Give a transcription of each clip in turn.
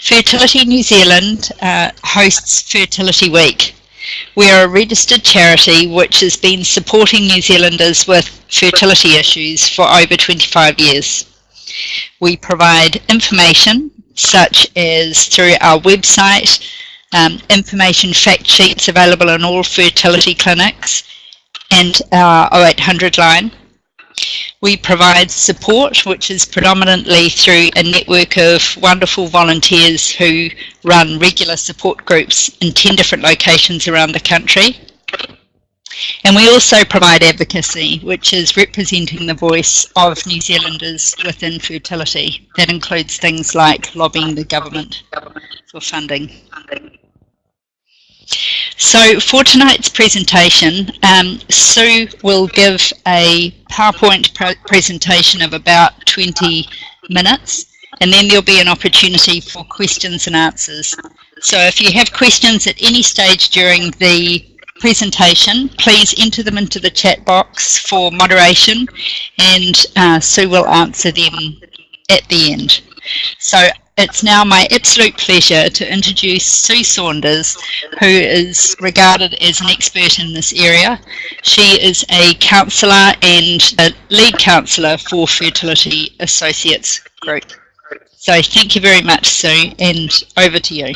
Fertility New Zealand hosts Fertility Week. We are a registered charity which has been supporting New Zealanders with fertility issues for over 25 years. We provide information such as through our website, information fact sheets available in all fertility clinics, and our 0800 line. We provide support, which is predominantly through a network of wonderful volunteers who run regular support groups in 10 different locations around the country. And we also provide advocacy, which is representing the voice of New Zealanders within fertility. That includes things like lobbying the government for funding. So for tonight's presentation, Sue will give a PowerPoint presentation of about 20 minutes, and then there'll be an opportunity for questions and answers. So if you have questions at any stage during the presentation, please enter them into the chat box for moderation, and Sue will answer them at the end. So it's now my absolute pleasure to introduce Sue Saunders, who is regarded as an expert in this area. She is a counsellor and a lead counsellor for Fertility Associates Group. So thank you very much, Sue, and over to you.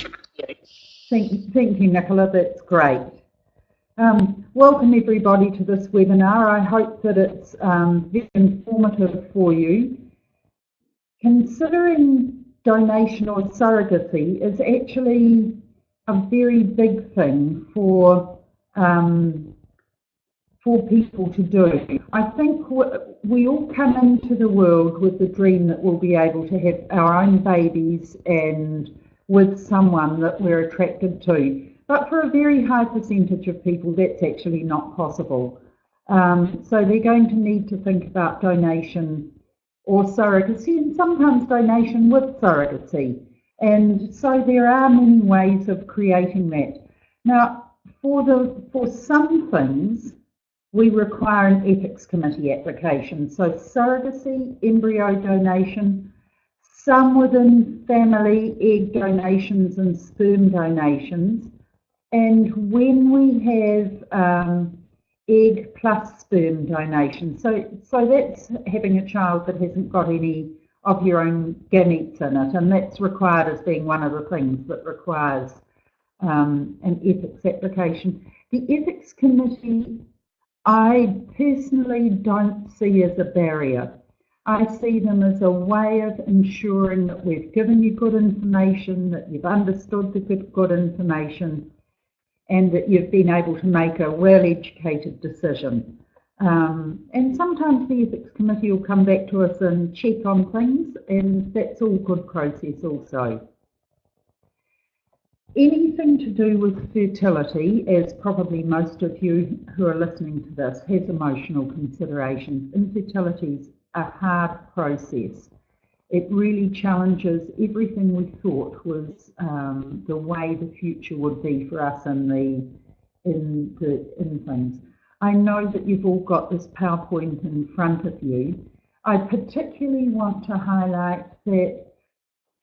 Thank you, Nicola. That's great. Welcome everybody to this webinar. I hope that it's very informative for you. Considering donation or surrogacy is actually a very big thing for people to do. I think we all come into the world with the dream that we'll be able to have our own babies and with someone that we're attracted to. But for a very high percentage of people, that's actually not possible. So they're going to need to think about donation or surrogacy, and sometimes donation with surrogacy. And so there are many ways of creating that. Now, for some things, we require an ethics committee application. So surrogacy, embryo donation, some within family egg donations and sperm donations. And when we have egg plus sperm donation, so that's having a child that hasn't got any of your own gametes in it, and that's required as being one of the things that requires an ethics application. The ethics committee, I personally don't see as a barrier. I see them as a way of ensuring that we've given you good information, that you've understood the good information, and that you've been able to make a well-educated decision. And sometimes the ethics committee will come back to us and check on things, and that's all good process also. Anything to do with fertility, as probably most of you who are listening to this, has emotional considerations. Infertility is a hard process. It really challenges everything we thought was the way the future would be for us in things. I know that you've all got this PowerPoint in front of you. I particularly want to highlight that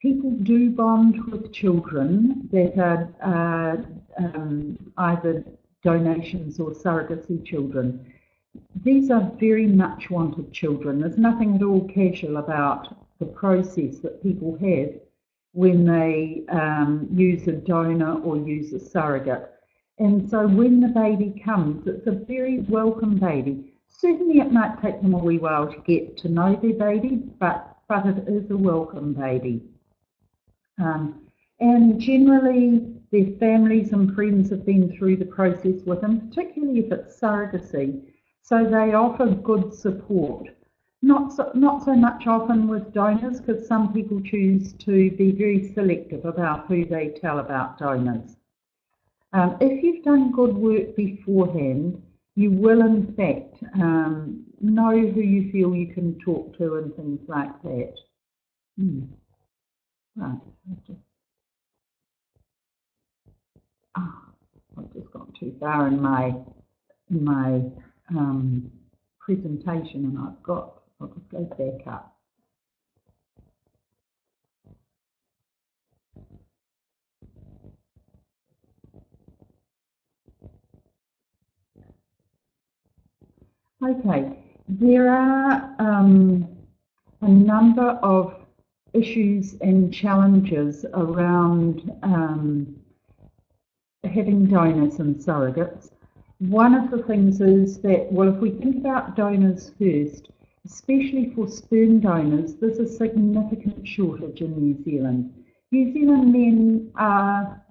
people do bond with children that are either donations or surrogacy children. These are very much wanted children. There's nothing at all casual about the process that people have when they use a donor or use a surrogate. And so when the baby comes, it's a very welcome baby. Certainly it might take them a wee while to get to know their baby, but it is a welcome baby. And generally their families and friends have been through the process with them, particularly if it's surrogacy. So they offer good support. Not so much often with donors, because some people choose to be very selective about who they tell about donors. If you've done good work beforehand, you will in fact know who you feel you can talk to and things like that. Right, I've just got too far in my presentation, and I'll just go back up. Okay, there are a number of issues and challenges around having donors and surrogates. One of the things is that, well, if we think about donors first, especially for sperm donors, there's a significant shortage in New Zealand. New Zealand men are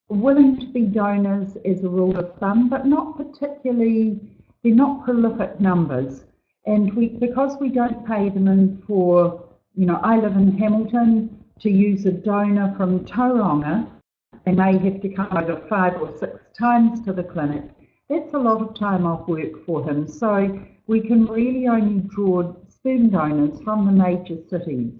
willing to be donors as a rule of thumb, but not particularly, they're not prolific numbers. And because we don't pay them in for, I live in Hamilton, to use a donor from Tauranga, they may have to come over 5 or 6 times to the clinic. That's a lot of time off work for him. So we can really only draw sperm donors from the major cities.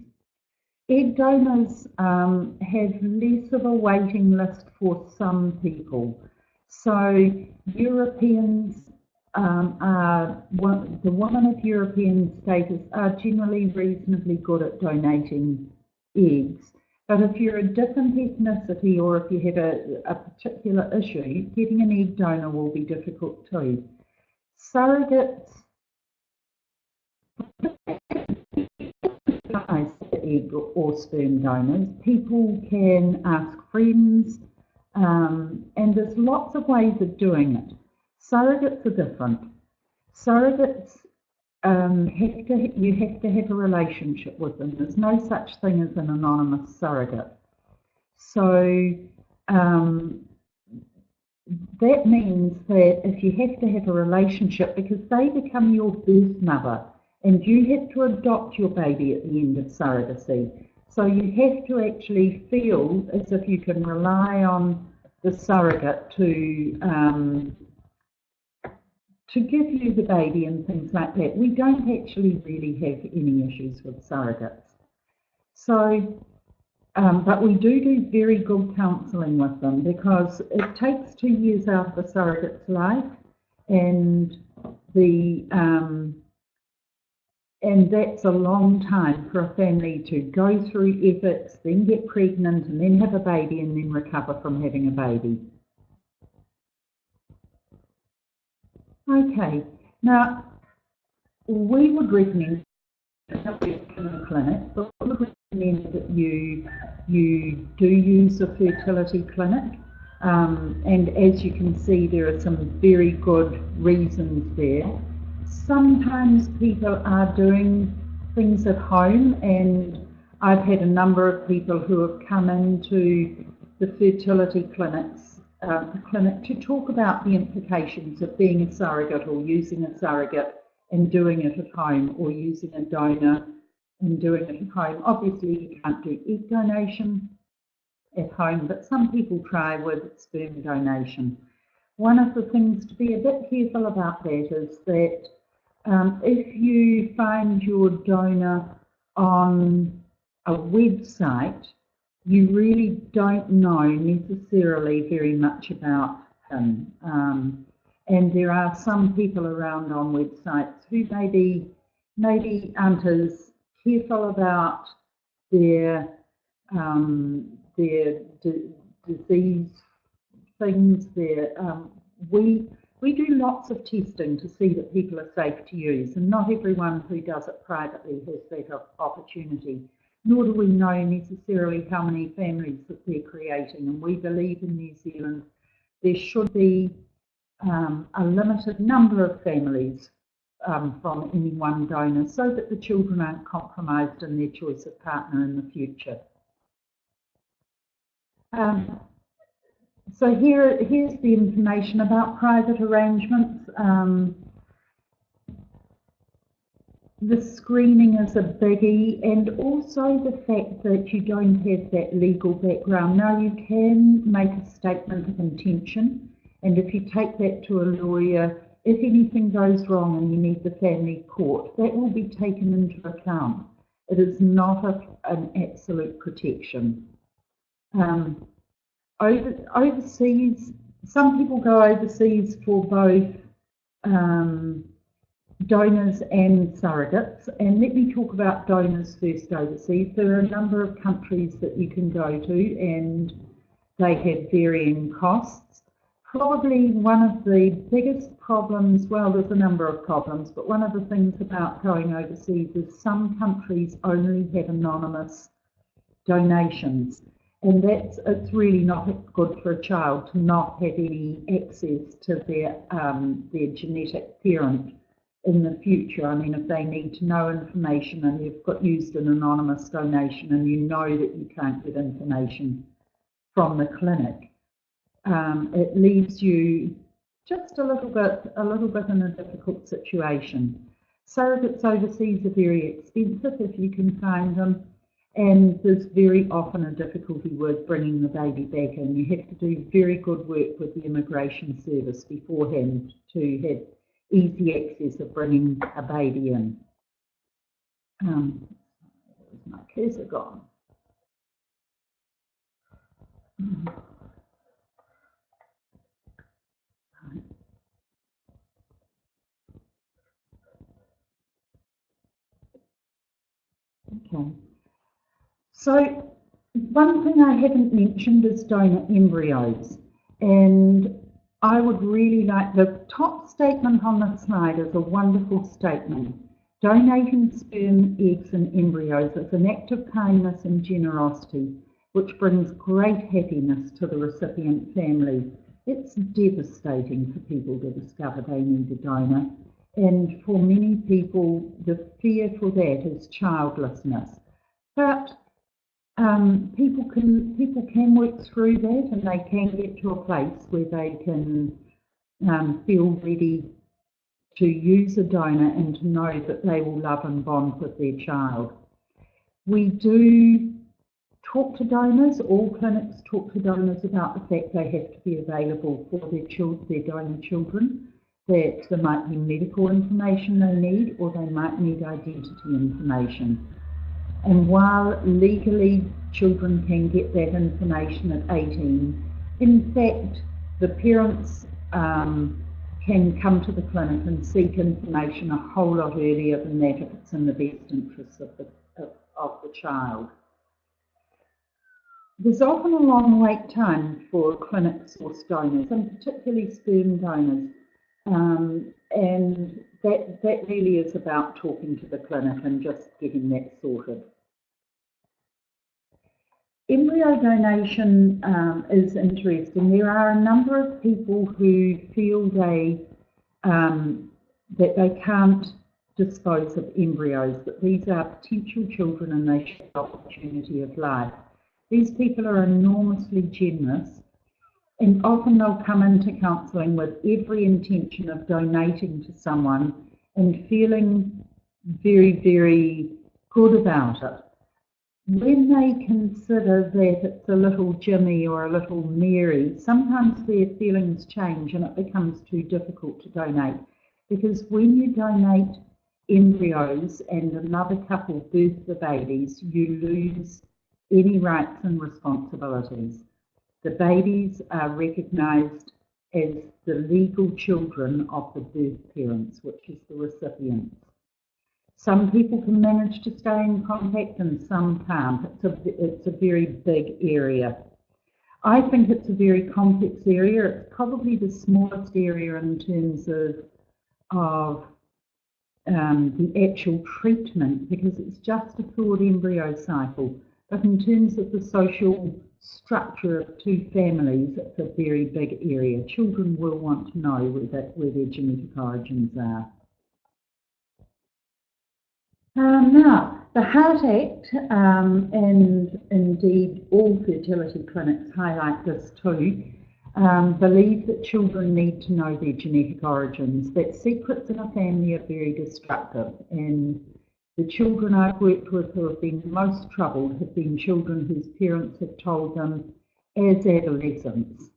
Egg donors have less of a waiting list for some people. So Europeans the women of European status are generally reasonably good at donating eggs. But if you're a different ethnicity or if you have a particular issue, getting an egg donor will be difficult too. Surrogates, egg or sperm donors, people can ask friends, and there's lots of ways of doing it. Surrogates are different. Surrogates, you have to have a relationship with them. There's no such thing as an anonymous surrogate. So that means that if you have to have a relationship, because they become your birth mother, and you have to adopt your baby at the end of surrogacy. So you have to actually feel as if you can rely on the surrogate to give you the baby and things like that. We don't actually really have any issues with surrogates. So, but we do very good counselling with them, because it takes 2 years out of the surrogate's life, and that's a long time for a family to go through efforts, then get pregnant, and then have a baby, and then recover from having a baby. Okay, now we would recommend in the clinic, but we would recommend that you do use a fertility clinic, and as you can see, there are some very good reasons there. Sometimes people are doing things at home, and I've had a number of people who have come into the fertility clinic to talk about the implications of being a surrogate or using a surrogate and doing it at home, or using a donor and doing it at home. Obviously, you can't do egg donation at home, but some people try with sperm donation. One of the things to be a bit careful about that is that if you find your donor on a website, you really don't know necessarily very much about him. And there are some people around on websites who maybe aren't as careful about their disease things. We do lots of testing to see that people are safe to use, and not everyone who does it privately has that opportunity. Nor do we know necessarily how many families that they're creating, and we believe in New Zealand there should be a limited number of families from any one donor, so that the children aren't compromised in their choice of partner in the future. So here's the information about private arrangements. The screening is a biggie, and also the fact that you don't have that legal background. Now, you can make a statement of intention, and if you take that to a lawyer, if anything goes wrong and you need the family court, that will be taken into account. It is not an absolute protection. Overseas, some people go overseas for both donors and surrogates, and let me talk about donors first overseas. There are a number of countries that you can go to, and they have varying costs. Probably one of the biggest problems, well, there's a number of problems, but one of the things about going overseas is some countries only have anonymous donations, and it's really not good for a child to not have any access to their genetic parent in the future. I mean, if they need to know information and you've used an anonymous donation and you know that you can't get information from the clinic, it leaves you just a little bit in a difficult situation. Surrogates overseas are very expensive if you can find them, and there's very often a difficulty with bringing the baby back in. You have to do very good work with the immigration service beforehand to have easy access of bringing a baby in. Where's my cursor gone? Okay. So one thing I haven't mentioned is donor embryos, and I would really like, the top statement on the slide is a wonderful statement. Donating sperm, eggs and embryos is an act of kindness and generosity which brings great happiness to the recipient family. It's devastating for people to discover they need a donor, and for many people the fear for that is childlessness. But people can work through that, and they can get to a place where they can feel ready to use a donor and to know that they will love and bond with their child. We do talk to donors, all clinics talk to donors about the fact they have to be available for their donor children, that there might be medical information they need, or they might need identity information. And while legally children can get that information at 18, in fact the parents can come to the clinic and seek information a whole lot earlier than that if it's in the best interests of the child. There's often a long wait time for clinic source donors, and particularly sperm donors, and that really is about talking to the clinic and just getting that sorted. Embryo donation is interesting. There are a number of people who feel that they can't dispose of embryos, that these are potential children and they should have the opportunity of life. These people are enormously generous, and often they'll come into counselling with every intention of donating to someone and feeling very, very good about it. When they consider that it's a little Jimmy or a little Mary, sometimes their feelings change and it becomes too difficult to donate, because when you donate embryos and another couple birth the babies, you lose any rights and responsibilities. The babies are recognised as the legal children of the birth parents, which is the recipients. Some people can manage to stay in contact and some can't. It's a very big area. I think it's a very complex area. It's probably the smallest area in terms of the actual treatment, because it's just a thawed embryo cycle. But in terms of the social structure of two families, it's a very big area. Children will want to know where their genetic origins are. Now, the Heart Act, and indeed all fertility clinics highlight this too, believe that children need to know their genetic origins, that secrets in a family are very destructive, and the children I've worked with who have been most troubled have been children whose parents have told them as adolescents,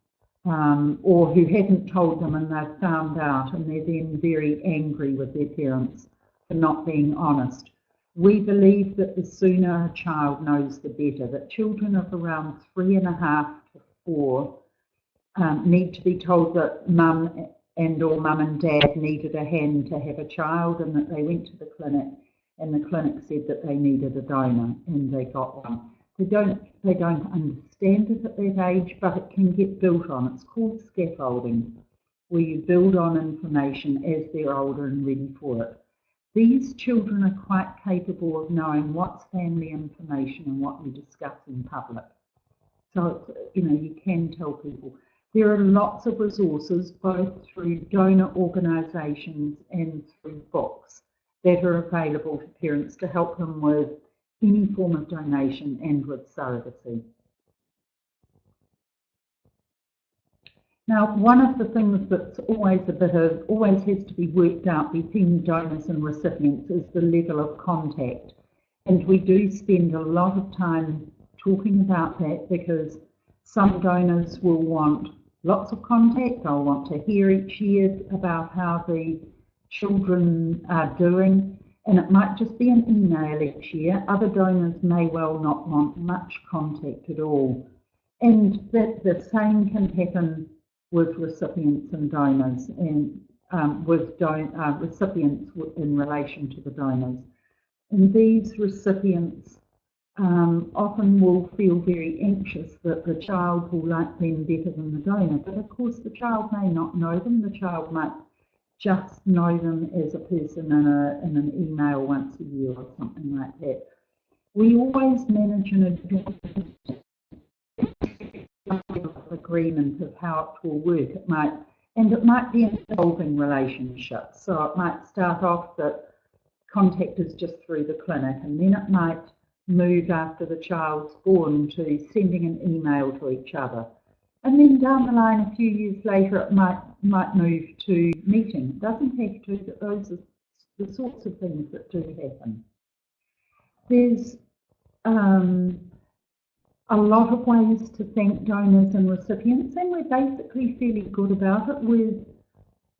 or who haven't told them and they've found out, and they're then very angry with their parents for not being honest. We believe that the sooner a child knows, the better, that children of around 3.5 to 4 need to be told that mum and dad needed a hand to have a child, and that they went to the clinic and the clinic said that they needed a donor and they got one. They don't understand it at that age, but it can get built on. It's called scaffolding, where you build on information as they're older and ready for it. These children are quite capable of knowing what's family information and what we discuss in public. So, you can tell people. There are lots of resources, both through donor organisations and through books, that are available to parents to help them with any form of donation and with surrogacy. Now, one of the things that's always has to be worked out between donors and recipients is the level of contact. And we do spend a lot of time talking about that, because some donors will want lots of contact. They'll want to hear each year about how the children are doing, and it might just be an email each year. Other donors may well not want much contact at all. And that the same can happen with recipients and donors, and with recipients in relation to the donors. And these recipients often will feel very anxious that the child will like them better than the donor, but of course the child may not know them. The child might just know them as a person in an email once a year or something like that. We always manage an agreement of how it will work. It might be an evolving relationship. So it might start off that contact is just through the clinic, and then it might move after the child's born to sending an email to each other. And then down the line, a few years later, it might move to meeting. It doesn't have to, but those are the sorts of things that do happen. There's a lot of ways to thank donors and recipients, and we're basically fairly good about it.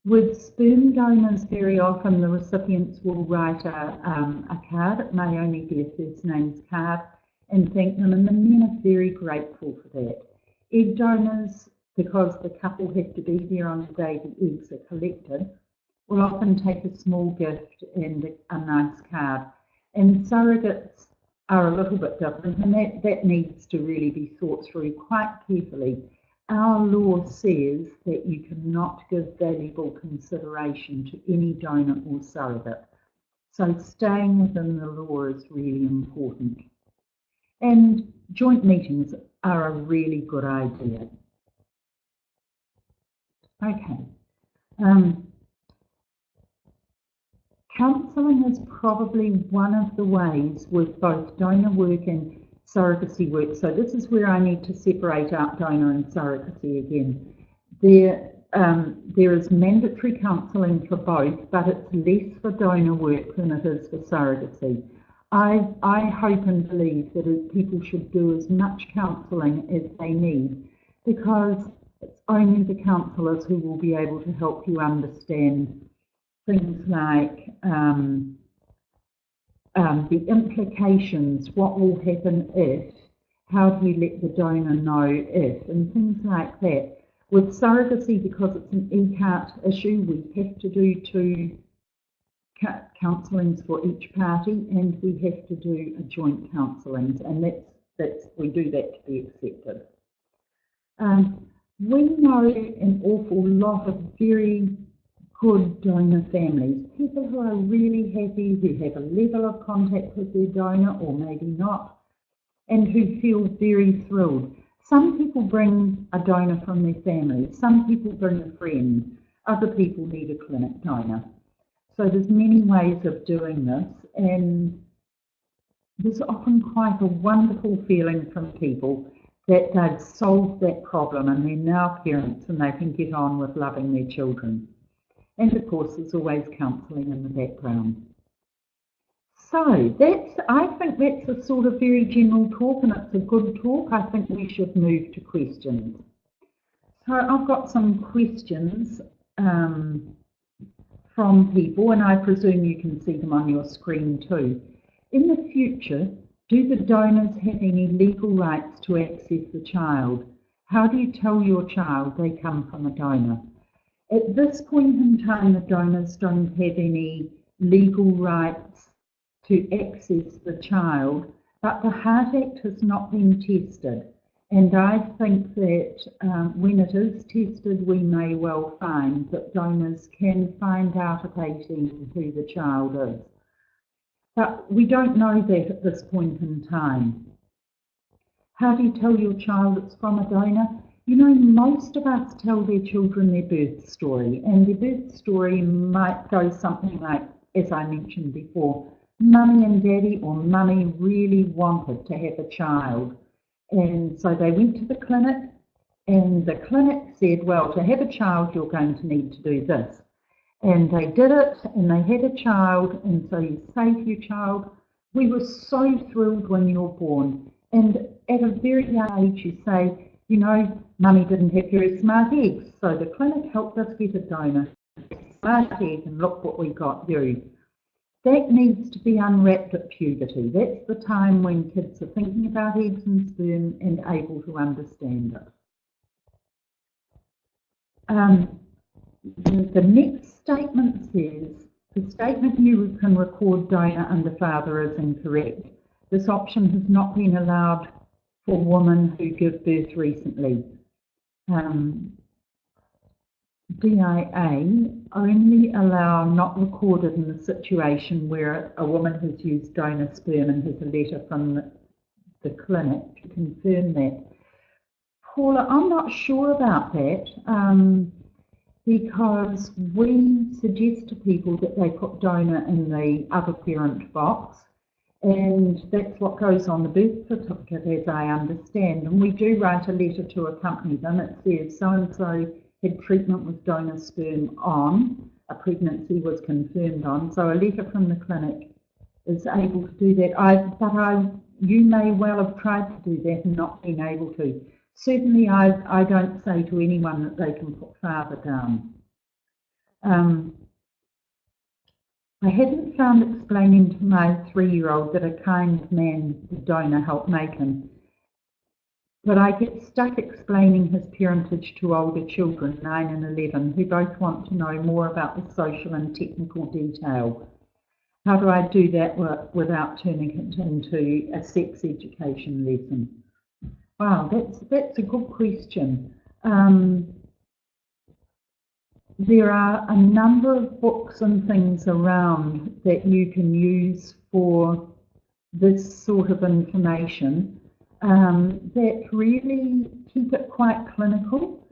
With sperm donors, very often the recipients will write a card. It may only be a first names card, and thank them, and the men are very grateful for that. Egg donors, because the couple have to be there on the day the eggs are collected, will often take a small gift and a nice card. And surrogates are a little bit different, and that needs to really be thought through quite carefully. Our law says that you cannot give valuable consideration to any donor or surrogate. So staying within the law is really important. And joint meetings are a really good idea. Okay. Counselling is probably one of the ways with both donor work and surrogacy work. So this is where I need to separate out donor and surrogacy again. There is mandatory counselling for both, but it's less for donor work than it is for surrogacy. I hope and believe that people should do as much counselling as they need, because it's only the counsellors who will be able to help you understand things like the implications, what will happen if, how do you let the donor know if, and things like that. With surrogacy, because it's an ECART issue, we have to do 2 counsellings for each party, and we have to do a joint counselling, and we do that to be accepted. We know an awful lot of very good donor families, people who are really happy, who have a level of contact with their donor, or maybe not, and who feel very thrilled. Some people bring a donor from their family, some people bring a friend, other people need a clinic donor. So there's many ways of doing this, and there's often quite a wonderful feeling from people that they've solved that problem and they're now parents and they can get on with loving their children. And of course, there's always counselling in the background. So I think that's a sort of very general talk, and it's a good talk. I think we should move to questions. So I've got some questions from people, and I presume you can see them on your screen too. In the future, do the donors have any legal rights to access the child? How do you tell your child they come from a donor? At this point in time, the donors don't have any legal rights to access the child, but the Heart Act has not been tested. And I think that when it is tested, we may well find that donors can find out at 18 who the child is. But we don't know that at this point in time. How do you tell your child it's from a donor? You know, most of us tell their children their birth story, and their birth story might go something like, as I mentioned before, Mummy and Daddy or Mummy really wanted to have a child. And so they went to the clinic, and the clinic said, well, to have a child, you're going to need to do this. And they did it, and they had a child, and so you say to your child, we were so thrilled when you were born. And at a very young age, you say, you know, Mummy didn't have very smart eggs, so the clinic helped us get a donor. Smart egg, and look what we got you. That needs to be unwrapped at puberty. That's the time when kids are thinking about eggs and sperm and able to understand it. The next statement says, the statement you can record donor under father is incorrect. This option has not been allowed for women who give birth recently. DIA only allow not recorded in the situation where a woman has used donor sperm and has a letter from the clinic to confirm that. Paula, I'm not sure about that because we suggest to people that they put donor in the other parent box, and that's what goes on the birth certificate, as I understand. And we do write a letter to accompany them. It says so-and-so had treatment with donor sperm on, a pregnancy was confirmed on, so a letter from the clinic is able to do that. You may well have tried to do that and not been able to. Certainly I don't say to anyone that they can put father down. I hadn't found explaining to my 3-year-old that a kind man, the donor, helped make him. But I get stuck explaining his parentage to older children, 9 and 11, who both want to know more about the social and technical detail. How do I do that without turning it into a sex education lesson? Wow, that's a good question. There are a number of books and things around that you can use for this sort of information that really keep it quite clinical,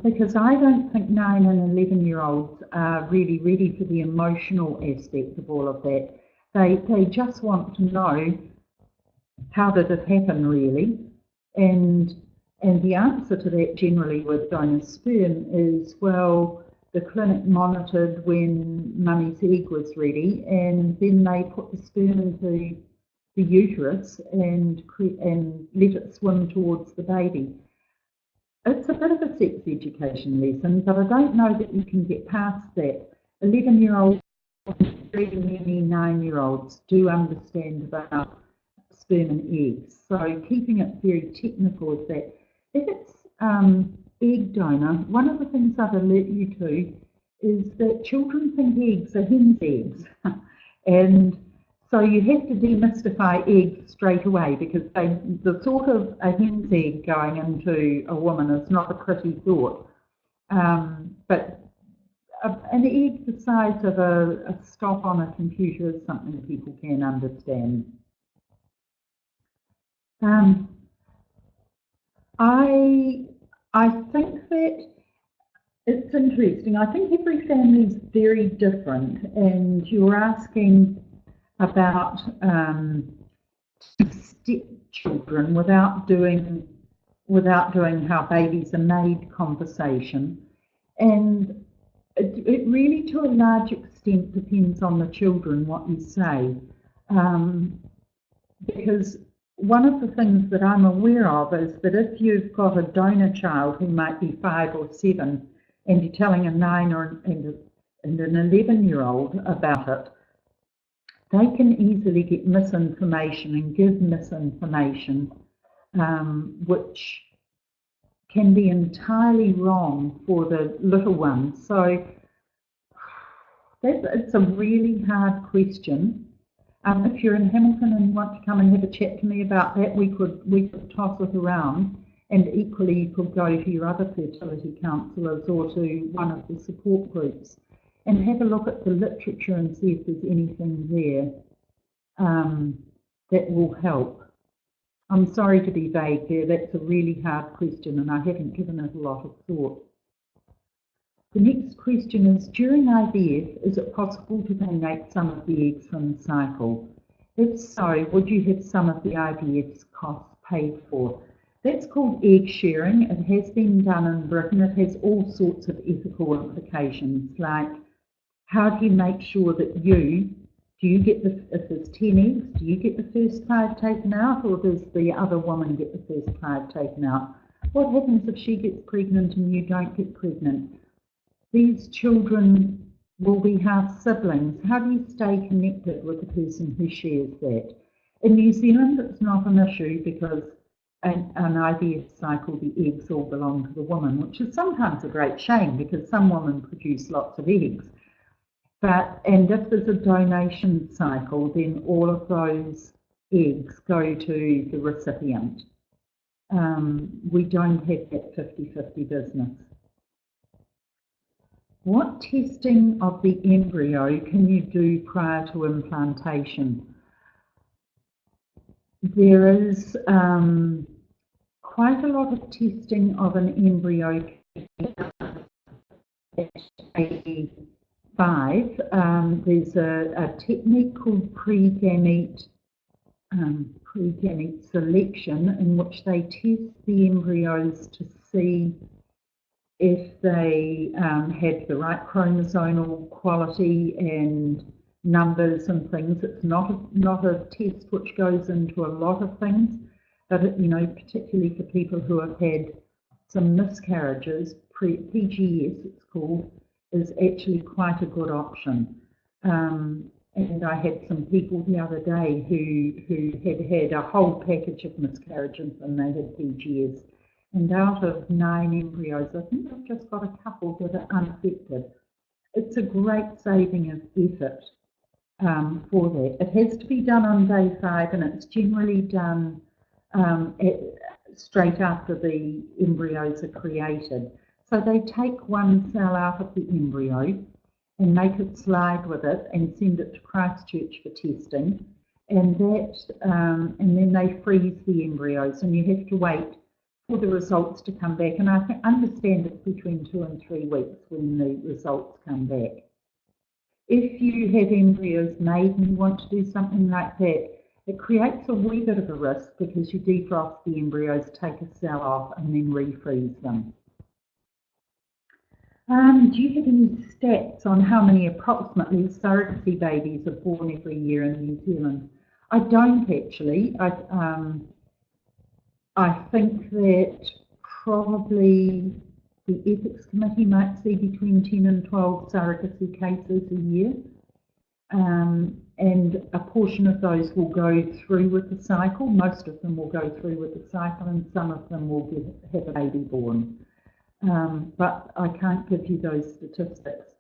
because I don't think 9 and 11-year-olds are really ready for the emotional aspect of all of that. They just want to know, how did it happen really? And the answer to that generally with donor sperm is, well, the clinic monitored when mummy's egg was ready, and then they put the sperm into the uterus and let it swim towards the baby. It's a bit of a sex education lesson, but I don't know that you can get past that. 11-year-olds, very many 9-year-olds do understand about sperm and eggs. So keeping it very technical is that. If it's egg donor, one of the things I'd alert you to is that children think eggs are hen's eggs. And so you have to demystify eggs straight away, because the thought of a hen's egg going into a woman is not a pretty thought. But an egg the size of a stop on a computer is something people can understand. I think that it's interesting. I think every family is very different, and you're asking about stepchildren without doing how babies are made conversation, and it really to a large extent depends on the children what you say, because one of the things that I'm aware of is that if you've got a donor child who might be 5 or 7 and you're telling a 9 and an 11-year-old about it, they can easily get misinformation and give misinformation, which can be entirely wrong for the little ones. So it's a really hard question. If you're in Hamilton and want to come and have a chat to me about that, we could toss it around, and equally you could go to your other fertility counsellors or to one of the support groups and have a look at the literature and see if there's anything there that will help. I'm sorry to be vague there, that's a really hard question and I haven't given it a lot of thought. The next question is, during IVF, is it possible to donate some of the eggs from the cycle? If so, would you have some of the IVF's costs paid for? That's called egg sharing. It has been done in Britain. It has all sorts of ethical implications, like how do you make sure that do you get if there's 10 eggs, do you get the first 5 taken out, or does the other woman get the first 5 taken out? What happens if she gets pregnant and you don't get pregnant? These children will be half siblings. How do you stay connected with the person who shares that? In New Zealand, it's not an issue because an IVF cycle, the eggs all belong to the woman, which is sometimes a great shame because some women produce lots of eggs. And if there's a donation cycle, then all of those eggs go to the recipient. We don't have that 50-50 business. What testing of the embryo can you do prior to implantation? There is quite a lot of testing of an embryo at 85. There's a technique called pre-gamete selection in which they test the embryos to see if they have the right chromosomal quality and numbers and things. It's not a test which goes into a lot of things, but particularly for people who have had some miscarriages, PGS it's called, is actually quite a good option. And I had some people the other day who had a whole package of miscarriages and they had PGS. And out of 9 embryos, I think I've just got a couple that are unaffected. It's a great saving of effort for that. It has to be done on day 5 and it's generally done straight after the embryos are created. So they take one cell out of the embryo and make it slide with it and send it to Christchurch for testing, and then they freeze the embryos and you have to wait for the results to come back, and I understand it's between 2 and 3 weeks when the results come back. If you have embryos made and you want to do something like that, it creates a wee bit of a risk because you defrost the embryos, take a cell off and then refreeze them. Do you have any stats on how many approximately surrogacy babies are born every year in New Zealand? I don't actually. I think that probably the Ethics Committee might see between 10 and 12 surrogacy cases a year, and a portion of those will go through with the cycle. Most of them will go through with the cycle and some of them will have a baby born. But I can't give you those statistics.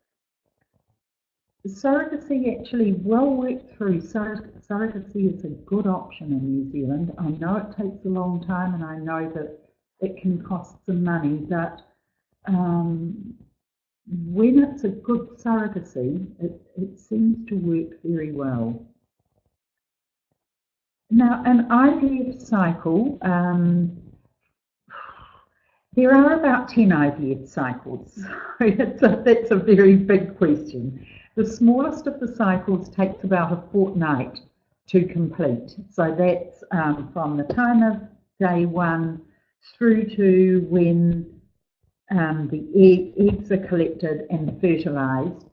Surrogacy actually well worked through. Surrogacy is a good option in New Zealand. I know it takes a long time and I know that it can cost some money, but when it's a good surrogacy, it seems to work very well. Now, an IVF cycle, there are about 10 IVF cycles. That's a very big question. The smallest of the cycles takes about a fortnight to complete. So that's from the time of day 1 through to when the eggs are collected and fertilised.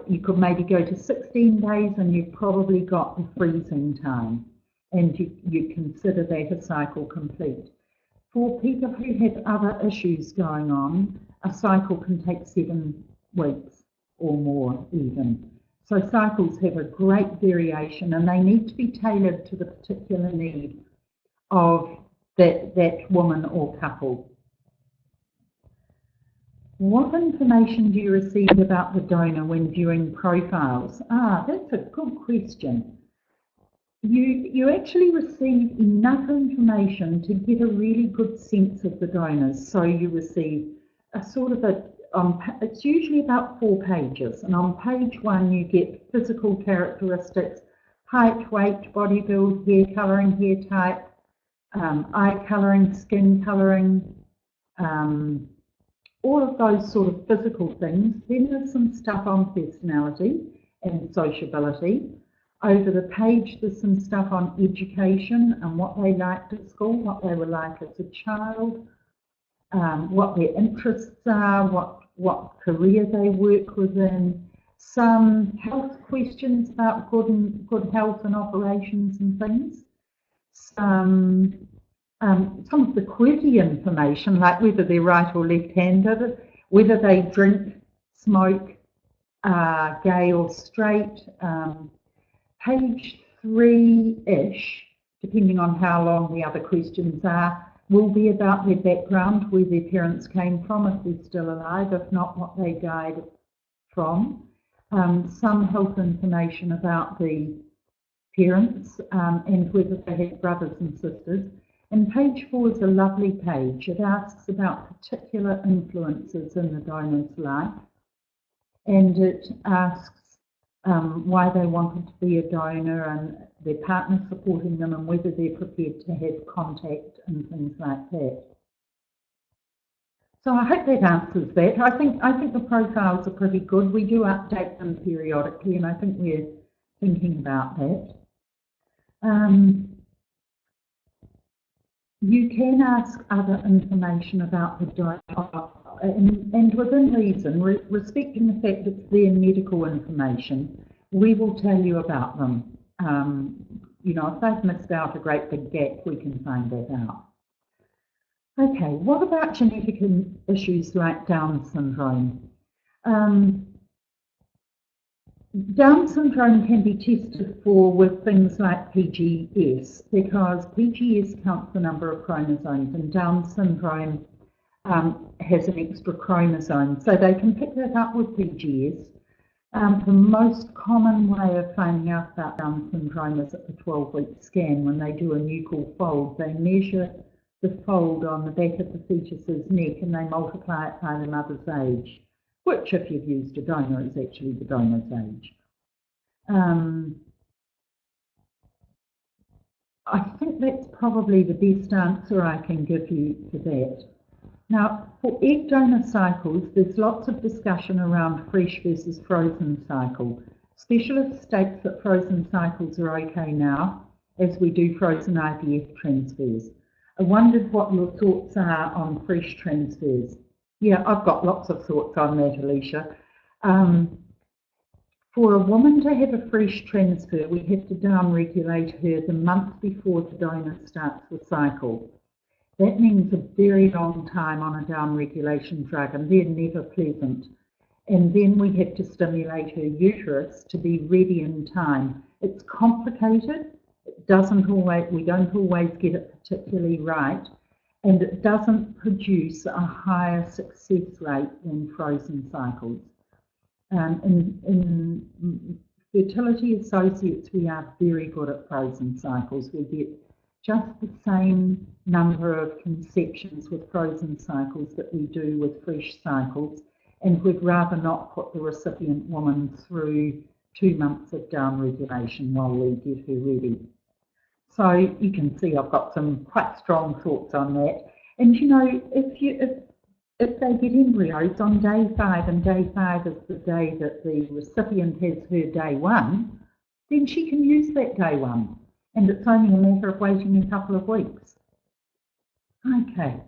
You could maybe go to 16 days and you've probably got the freezing time, and you consider that a cycle complete. For people who have other issues going on, a cycle can take 7 weeks or more even. So cycles have a great variation and they need to be tailored to the particular need of that woman or couple. What information do you receive about the donor when viewing profiles? That's a good question. you actually receive enough information to get a really good sense of the donors. So you receive a sort of it's usually about 4 pages, and on page 1 you get physical characteristics, height, weight, body build, hair colouring, hair type, eye colouring, skin colouring, all of those sort of physical things. Then there's some stuff on personality and sociability. Over the page there's some stuff on education and what they liked at school, what they were like as a child, what their interests are, what career they work within, some health questions about good health and operations and things, some of the quirky information, like whether they're right or left-handed, whether they drink, smoke, gay or straight. Page 3-ish, depending on how long the other questions are, will be about their background, where their parents came from, if they're still alive, if not, what they died from. Some health information about the parents and whether they had brothers and sisters. And page 4 is a lovely page. It asks about particular influences in the donor's life, and it asks why they wanted to be a donor and their partner supporting them and whether they're prepared to have contact and things like that. So I hope that answers that. I think the profiles are pretty good. We do update them periodically, and I think we're thinking about that. You can ask other information about the donor, and within reason, respecting the fact that it's their medical information, we will tell you about them. You know, if they've missed out a great big gap, we can find that out. Okay, what about genetic issues like Down syndrome? Down syndrome can be tested for with things like PGS, because PGS counts the number of chromosomes, and Down syndrome has an extra chromosome, so they can pick that up with PGS. The most common way of finding out about Down syndrome is at the 12-week scan. When they do a nuchal fold, they measure the fold on the back of the fetus's neck and they multiply it by the mother's age, which, if you've used a donor, is actually the donor's age. I think that's probably the best answer I can give you to that. Now, for egg donor cycles, there's lots of discussion around fresh versus frozen cycle. Specialists state that frozen cycles are okay now, as we do frozen IVF transfers. I wondered what your thoughts are on fresh transfers. Yeah, I've got lots of thoughts on that, Alicia. For a woman to have a fresh transfer, we have to down-regulate her the month before the donor starts the cycle. That means a very long time on a down-regulation drug, and they're never pleasant. And then we have to stimulate her uterus to be ready in time. It's complicated. It doesn't always, we don't always get it particularly right, and it doesn't produce a higher success rate than frozen cycles. In Fertility Associates, we are very good at frozen cycles. We get just the same number of conceptions with frozen cycles that we do with fresh cycles, and we'd rather not put the recipient woman through 2 months of down regulation while we get her ready. So you can see I've got some quite strong thoughts on that. And you know, if they get embryos on day 5, and day 5 is the day that the recipient has her day 1, then she can use that day 1. And it's only a matter of waiting a couple of weeks. Okay,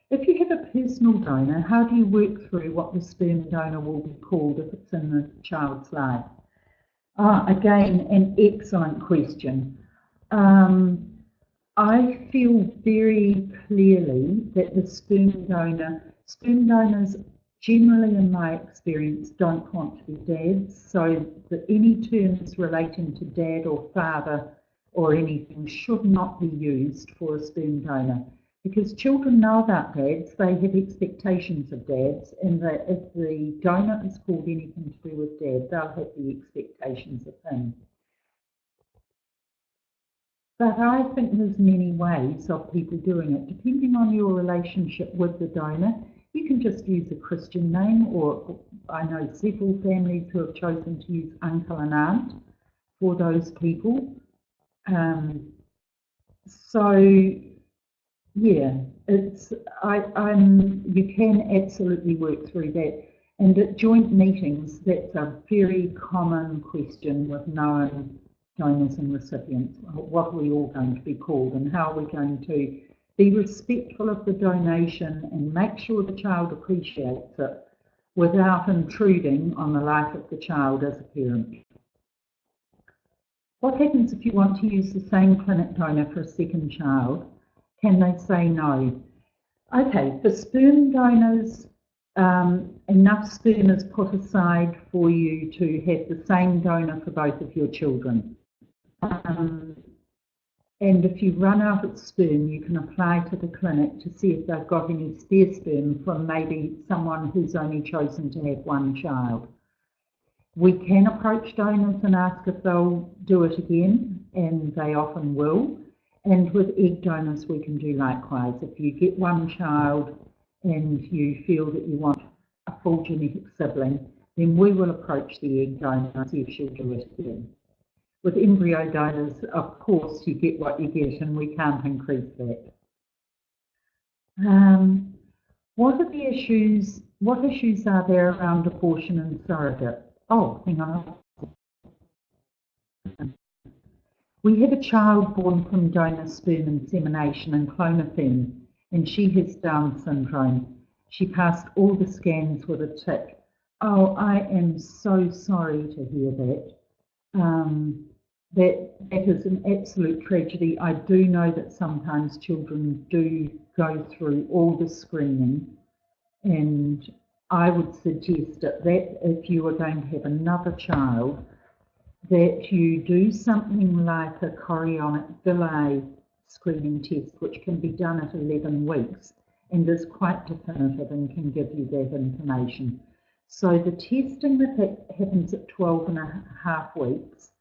if you have a personal donor, how do you work through what the sperm donor will be called if it's in the child's life? Again, an excellent question. I feel very clearly that the sperm donors generally, in my experience, don't want to be dads, so that any terms relating to dad or father or anything should not be used for a sperm donor, because children know about dads, they have expectations of dads, and that if the donor is called anything to do with dad, they'll have the expectations of him. But I think there's many ways of people doing it. Depending on your relationship with the donor, you can just use a Christian name, or I know several families who have chosen to use uncle and aunt for those people. So yeah, you can absolutely work through that. And at joint meetings, that's a very common question with known donors and recipients. What are we all going to be called, and how are we going to be respectful of the donation and make sure the child appreciates it without intruding on the life of the child as a parent? What happens if you want to use the same clinic donor for a second child? Can they say no? Okay, for sperm donors, enough sperm is put aside for you to have the same donor for both of your children. And if you run out of sperm, you can apply to the clinic to see if they've got any spare sperm from maybe someone who's only chosen to have one child. We can approach donors and ask if they'll do it again, and they often will. And with egg donors, we can do likewise. If you get one child and you feel that you want a full genetic sibling, then we will approach the egg donor and see if she'll do it again. With embryo donors, of course, you get what you get, and we can't increase that. What are the issues? What issues are there around abortion and surrogate? Oh, hang on. We have a child born from donor sperm insemination and clonophen, and she has Down syndrome. She passed all the scans with a tick. Oh, I am so sorry to hear that. That is an absolute tragedy. I do know that sometimes children do go through all the screening, and I would suggest that if you are going to have another child, that you do something like a chorionic villi screening test, which can be done at 11 weeks and is quite definitive and can give you that information. So the testing that happens at 12 and a half weeks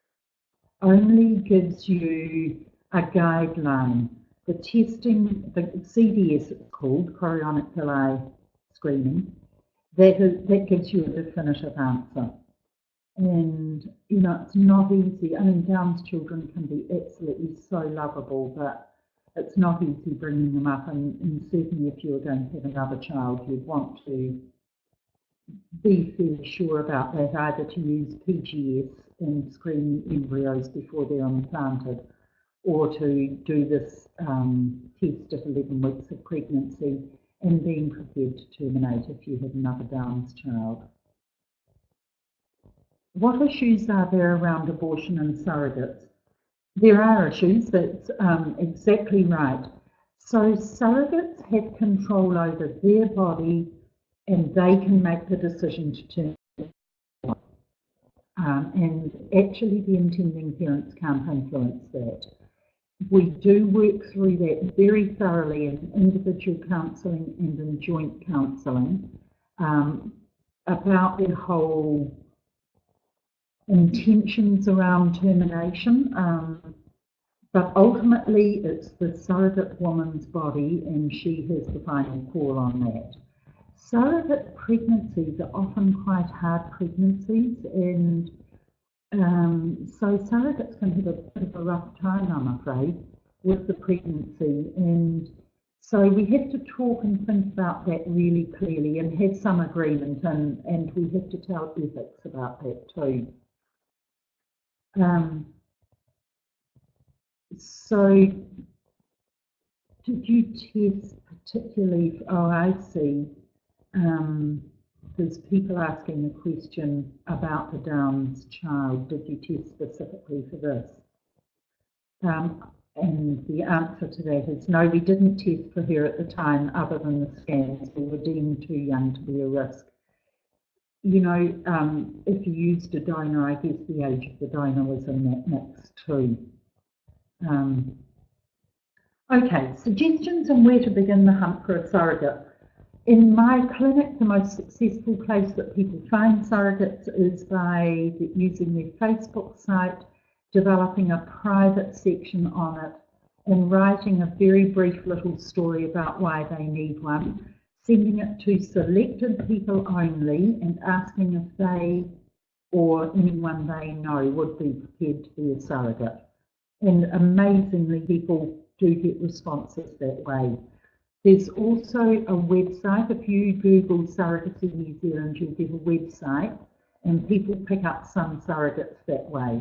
only gives you a guideline. The testing, the CVS it's called, chorionic villi screening, that gives you a definitive answer. And, you know, it's not easy. I mean, Down's children can be absolutely so lovable, but it's not easy bringing them up. And certainly if you're going to have another child, you'd want to be fairly sure about that, either to use PGS and screen embryos before they're implanted, or to do this test at 11 weeks of pregnancy and being prepared to terminate if you have another Down's child. What issues are there around abortion and surrogates? There are issues, that's exactly right. So surrogates have control over their body, and they can make the decision to terminate. And actually the intending parents can't influence that. We do work through that very thoroughly in individual counselling and in joint counselling about their whole intentions around termination, but ultimately it's the surrogate woman's body, and she has the final call on that. Surrogate pregnancies are often quite hard pregnancies, and so surrogates can have a bit of a rough time, I'm afraid, with the pregnancy, and so we have to talk and think about that really clearly and have some agreement, and we have to tell ethics about that too. So did you test particularly, oh I see, there's people asking a question about the Down's child, did you test specifically for this? And the answer to that is no, we didn't test for her at the time other than the scans. We were deemed too young to be a risk. You know, if you used a donor, I guess the age of the donor was in that mix too. Okay, suggestions on where to begin the hunt for a surrogate. In my clinic, the most successful place that people find surrogates is by using their Facebook site developing a private section on it, and writing a very brief little story about why they need one, sending it to selected people only and asking if they or anyone they know would be prepared to be a surrogate. And amazingly, people do get responses that way. There's also a website. If you Google Surrogacy New Zealand, you'll get a website, and people pick up some surrogates that way.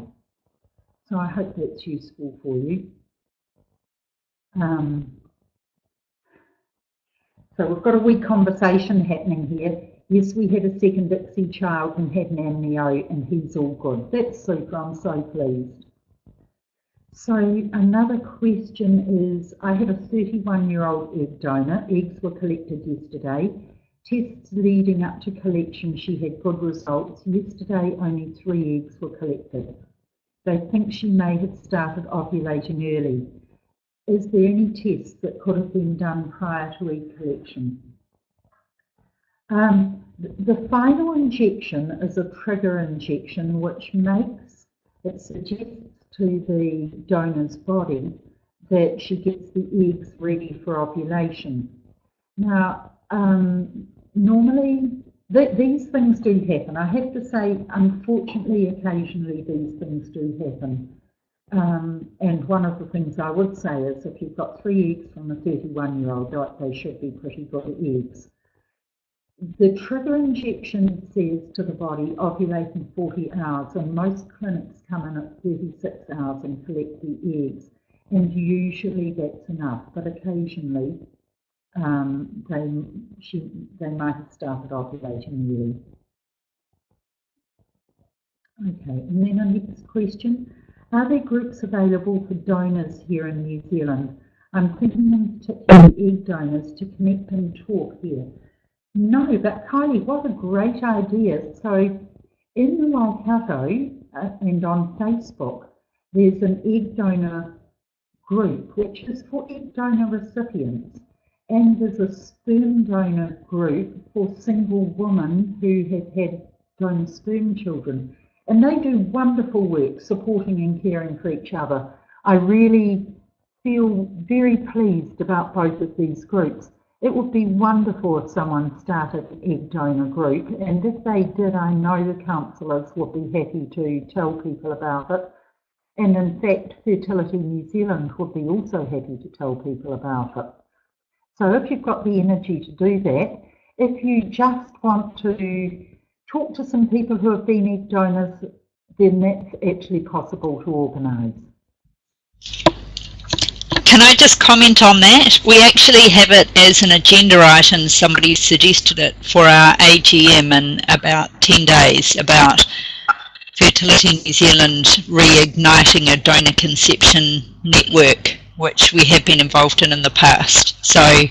So I hope that's useful for you. So we've got a wee conversation happening here. Yes, we had a second ICSI child and had an amnio, and he's all good. That's super, I'm so pleased. So another question is, I have a 31-year-old egg donor. Eggs were collected yesterday. Tests leading up to collection, she had good results. Yesterday, only 3 eggs were collected. They think she may have started ovulating early. Is there any tests that could have been done prior to egg collection? The final injection is a trigger injection which it suggests to the donor's body that she gets the eggs ready for ovulation. Now, normally these things do happen. I have to say, unfortunately, occasionally these things do happen. And one of the things I would say is if you've got 3 eggs from a 31-year-old, they should be pretty good eggs. The trigger injection says to the body, ovulate in 40 hours, and most clinics come in at 36 hours and collect the eggs, and usually that's enough, but occasionally they might have started ovulating early. Okay, and then our next question. Are there groups available for donors here in New Zealand? I'm thinking in particular egg donors to connect and talk here. No, but Kylie, what a great idea. So in the Waikato and on Facebook, there's an egg donor group, which is for egg donor recipients. And there's a sperm donor group for single women who have had donor sperm children. And they do wonderful work supporting and caring for each other. I really feel very pleased about both of these groups. It would be wonderful if someone started an egg donor group, and if they did, I know the counsellors would be happy to tell people about it. And in fact, Fertility New Zealand would be also happy to tell people about it. So if you've got the energy to do that, if you just want to talk to some people who have been egg donors, then that's actually possible to organise. Can I just comment on that? We actually have it as an agenda item. Somebody suggested it for our AGM in about 10 days about Fertility New Zealand reigniting a donor conception network, which we have been involved in the past. So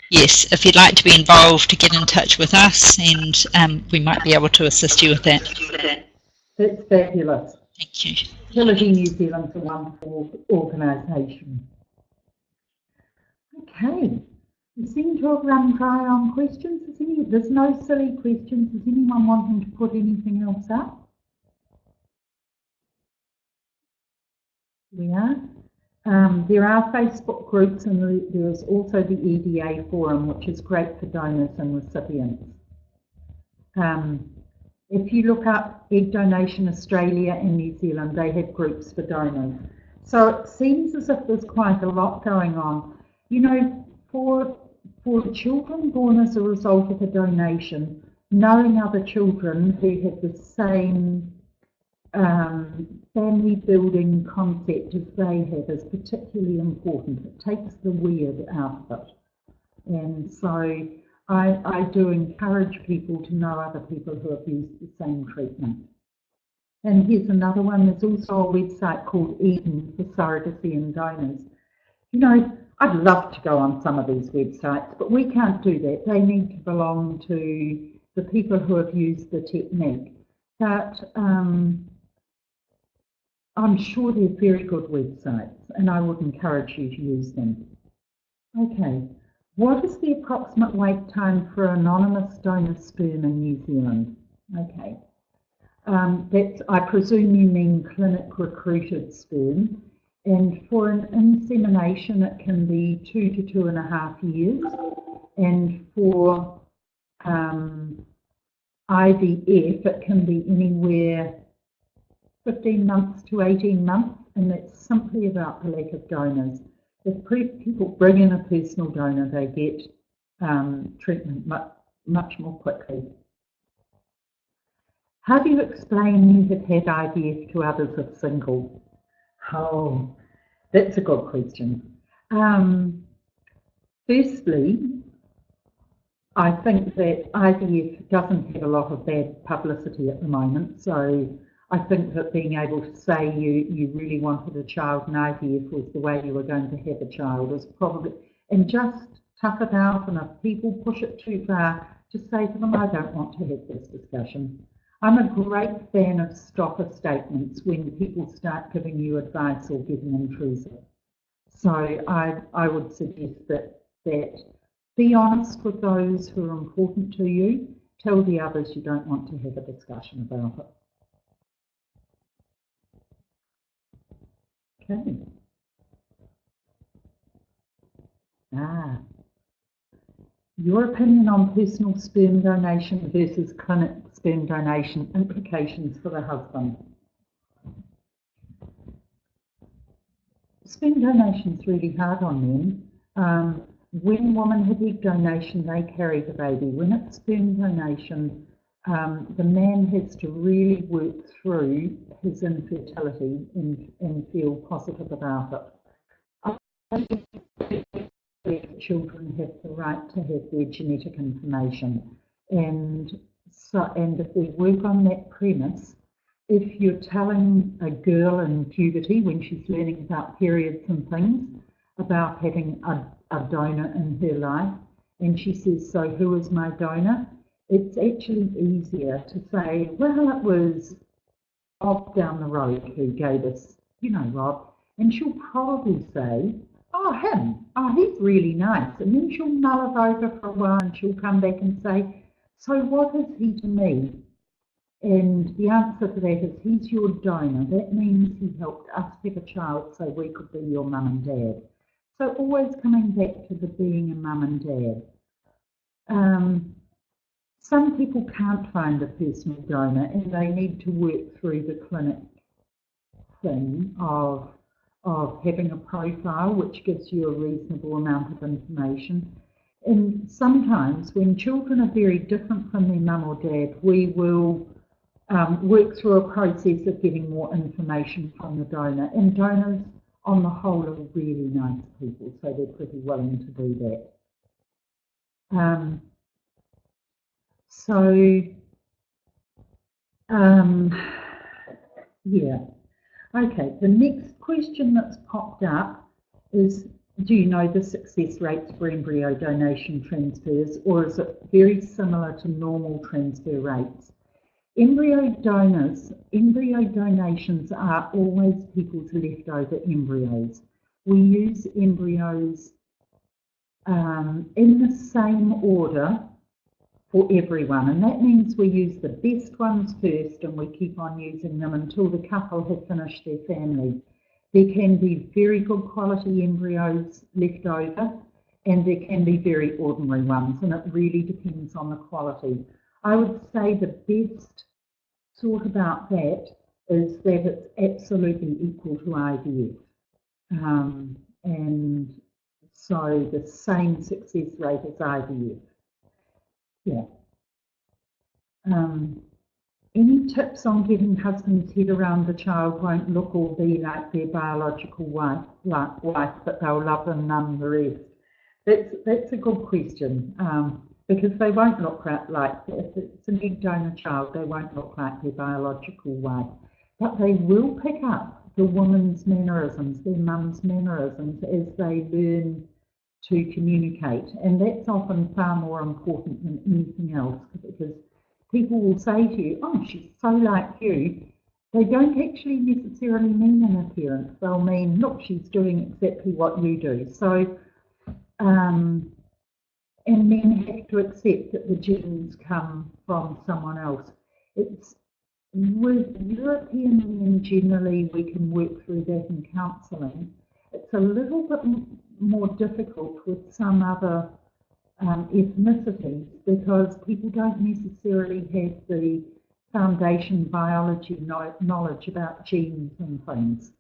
yes, if you'd like to be involved, to get in touch with us, and we might be able to assist you with that. That's fabulous. Thank you. Fertility New Zealand's a wonderful organisation. Okay, we seem to have run dry on questions. There's no silly questions. Is anyone wanting to put anything else up? We are. There are Facebook groups, and there is also the EDA forum, which is great for donors and recipients. If you look up Egg Donation Australia and New Zealand, they have groups for donors. So it seems as if there's quite a lot going on. You know, for children born as a result of a donation, knowing other children who have the same family building concept as they have is particularly important. It takes the weird out of it. And so I do encourage people to know other people who have used the same treatment. And here's another one. There's also a website called Eden for surrogacy and donors. You know, I'd love to go on some of these websites, but we can't do that. They need to belong to the people who have used the technique. But I'm sure they're very good websites, and I would encourage you to use them. Okay, what is the approximate wait time for anonymous donor sperm in New Zealand? Okay, That's, I presume you mean clinic recruited sperm. And for an insemination, it can be 2 to 2.5 years. And for IVF, it can be anywhere 15 months to 18 months, and that's simply about the lack of donors. If people bring in a personal donor, they get treatment much more quickly. How do you explain you have had IVF to others if single? Oh, that's a good question. Firstly, I think that IVF doesn't have a lot of bad publicity at the moment, so I think that being able to say you really wanted a child and IVF was the way you were going to have a child is probably, and just tough it out, and if people push it too far, just say to them, I don't want to have this discussion. I'm a great fan of stopper statements when people start giving you advice or getting intrusive. So I would suggest that be honest with those who are important to you. Tell the others you don't want to have a discussion about it. Okay. Your opinion on personal sperm donation versus clinic sperm donation, implications for the husband. Sperm donation is really hard on men. When women have egg donation, they carry the baby. When it's sperm donation, the man has to really work through his infertility and feel positive about it. Children have the right to have their genetic information, and if we work on that premise, if you're telling a girl in puberty when she's learning about periods and things about having a donor in her life, and she says, so who is my donor? It's actually easier to say, well, it was Rob down the road who gave us, you know, Rob, and she'll probably say, oh, him, oh, he's really nice. And then she'll mull it over for a while and she'll come back and say, so what is he to me? And the answer to that is, he's your donor. That means he helped us have a child so we could be your mum and dad. So always coming back to the being a mum and dad. Some people can't find a personal donor and they need to work through the clinic thing of having a profile which gives you a reasonable amount of information. And sometimes when children are very different from their mum or dad, we will work through a process of getting more information from the donor. And donors on the whole are really nice people, so they're pretty willing to do that. Yeah. Okay, the next question that's popped up is, do you know the success rates for embryo donation transfers, or is it very similar to normal transfer rates? Embryo donations are always people's leftover embryos. We use embryos in the same order for everyone, and that means we use the best ones first and we keep on using them until the couple have finished their family. There can be very good quality embryos left over and there can be very ordinary ones, and it really depends on the quality. I would say the best sort about that is that it's absolutely equal to IVF, and so the same success rate as IVF. Yeah. Any tips on getting husbands' head around the child won't look or be like their biological wife, but they'll love them nonetheless? That's a good question, because they won't look like, if it's an egg donor child, they won't look like their biological wife, but they will pick up the woman's mannerisms, their mum's mannerisms, as they learn to communicate, and that's often far more important than anything else, because people will say to you, oh, she's so like you. They don't actually necessarily mean an appearance. They'll mean, look, she's doing exactly what you do. So, and men have to accept that the genes come from someone else. with European men generally we can work through that in counselling. It's a little bit more difficult with some other ethnicities because people don't necessarily have the foundation biology knowledge about genes and things.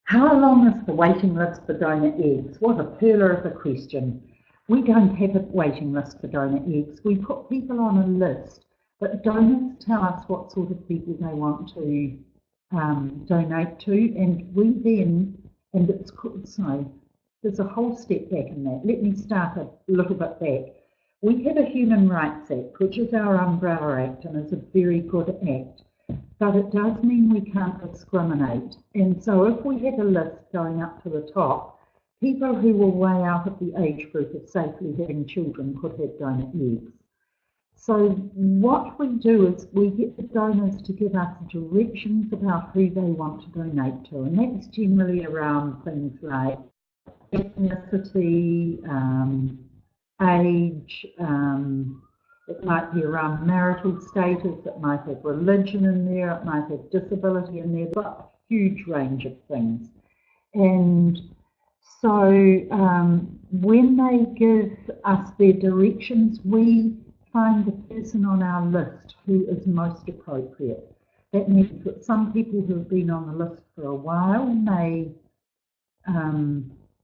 How long is the waiting list for donor eggs? What a pearler of a question. We don't have a waiting list for donor eggs. We put people on a list, but donors tell us what sort of people they want to donate to, and we then, and it's so there's a whole step back in that. Let me start a little bit back. We have a Human Rights Act, which is our umbrella act and is a very good act. But it does mean we can't discriminate. And so if we had a list going up to the top, people who were way out of the age group of safely having children could have donor eggs. So what we do is we get the donors to give us directions about who they want to donate to. And that's generally around things like ethnicity, age, it might be around marital status, it might have religion in there, it might have disability in there, but a huge range of things. And so when they give us their directions, we find the person on our list who is most appropriate. That means that some people who have been on the list for a while may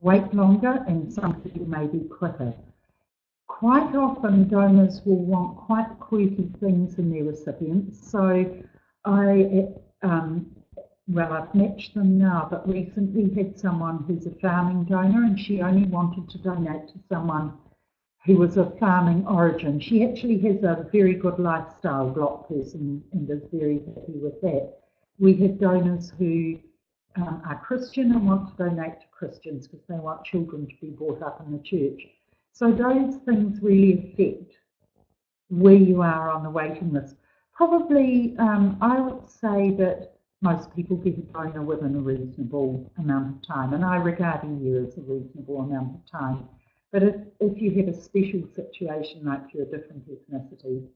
wait longer and some people may be quicker. Quite often donors will want quite quirky things in their recipients, so I've matched them now, but recently had someone who's a farming donor and she only wanted to donate to someone who was of farming origin. She actually has a very good lifestyle, block person, and is very happy with that. We have donors who are Christian and want to donate to Christians because they want children to be brought up in the church. So those things really affect where you are on the waiting list. Probably, I would say that most people get a donor within a reasonable amount of time, and I regard a year as a reasonable amount of time. But if you have a special situation like you're a different ethnicity,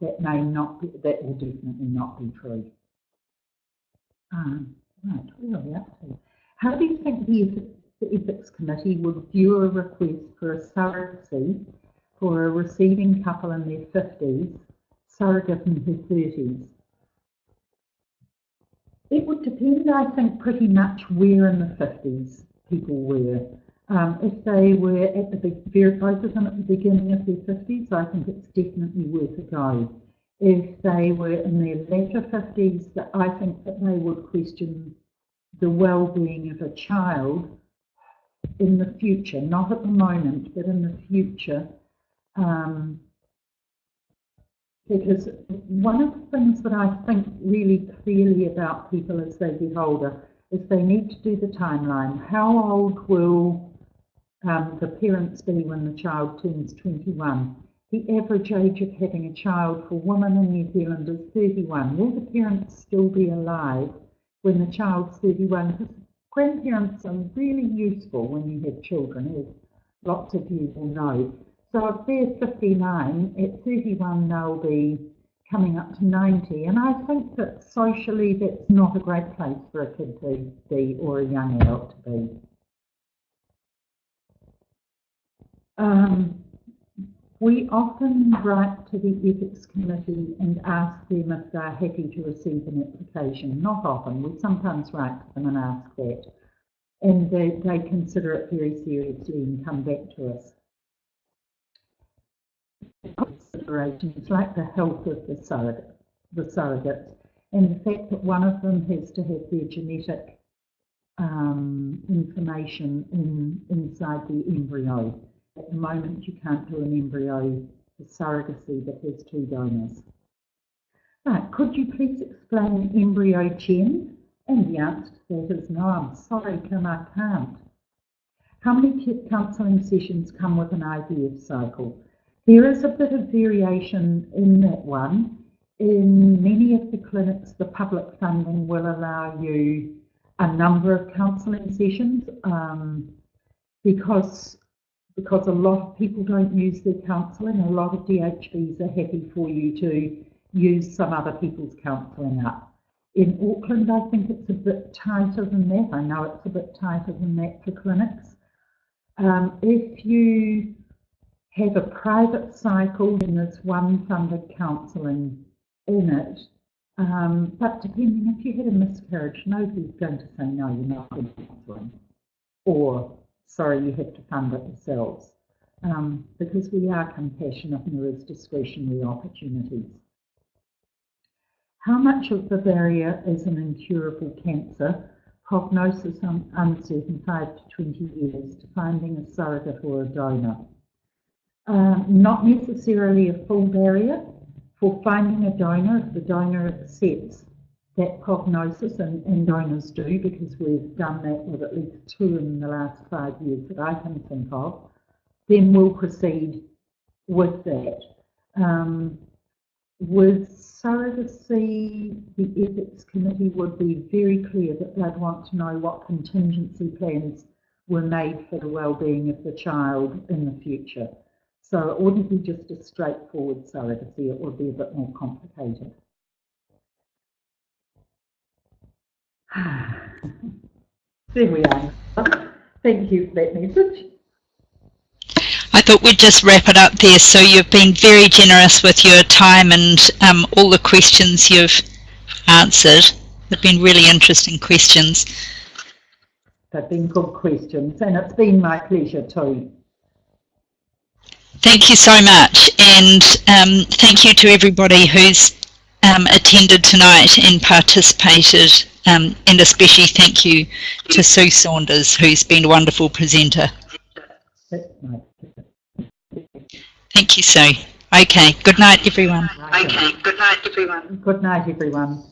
that may not be, that will definitely not be true. Right, where are we up to? How do you think the Ethics Committee would view a request for a surrogacy for a receiving couple in their 50s, surrogate in her 30s? It would depend, I think, pretty much where in the 50s people were. If they were at both of them at the beginning of their 50s, I think it's definitely worth a go. If they were in their later 50s, I think that they would question the well-being of a child in the future, not at the moment, but in the future. Because one of the things that I think really clearly about people as they get older is they need to do the timeline. How old will the parents be when the child turns 21? The average age of having a child for women in New Zealand is 31. Will the parents still be alive when the child's 31? Because grandparents are really useful when you have children, as lots of you will know. So if they're 59, at 31 they'll be coming up to 90, and I think that socially that's not a great place for a kid to be or a young adult to be. We often write to the Ethics Committee and ask them if they're happy to receive an application. Not often, we sometimes write to them and ask that. And they consider it very seriously and come back to us. Considerations like the health of the surrogates, and the fact that one of them has to have their genetic information inside the embryo. At the moment, you can't do an embryo for surrogacy that has two donors. Right, could you please explain embryo gen? And the answer to that is no, I'm sorry, Kim, I can't. How many counselling sessions come with an IVF cycle? There is a bit of variation in that one. In many of the clinics, the public funding will allow you a number of counselling sessions because a lot of people don't use their counselling. A lot of DHBs are happy for you to use some other people's counselling up. In Auckland, I think it's a bit tighter than that. I know it's a bit tighter than that for clinics. If you have a private cycle, then there's one funded counselling in it. But depending, if you had a miscarriage, nobody's going to say, no, you're not getting counselling. Or, sorry, you have to fund it yourselves. Because we are compassionate and there is discretionary opportunities. How much of the barrier is an incurable cancer? Prognosis uncertain 5 to 20 years to finding a surrogate or a donor. Not necessarily a full barrier. For finding a donor, if the donor accepts that prognosis, and donors do, because we've done that with at least 2 in the last 5 years that I can think of, then we'll proceed with that. With surrogacy, the ethics committee would be very clear that they'd want to know what contingency plans were made for the well-being of the child in the future. So it wouldn't be just a straightforward surrogacy, it would be a bit more complicated. There we are. Thank you for that message. I thought we'd just wrap it up there. So you've been very generous with your time and all the questions you've answered. They've been really interesting questions. They've been good questions, and it's been my pleasure too. Thank you so much, and thank you to everybody who's attended tonight and participated, and especially thank you to Sue Saunders, who's been a wonderful presenter. That's nice. Thank you, Sue. Okay, good night, everyone. Okay, good night, everyone. Good night, everyone.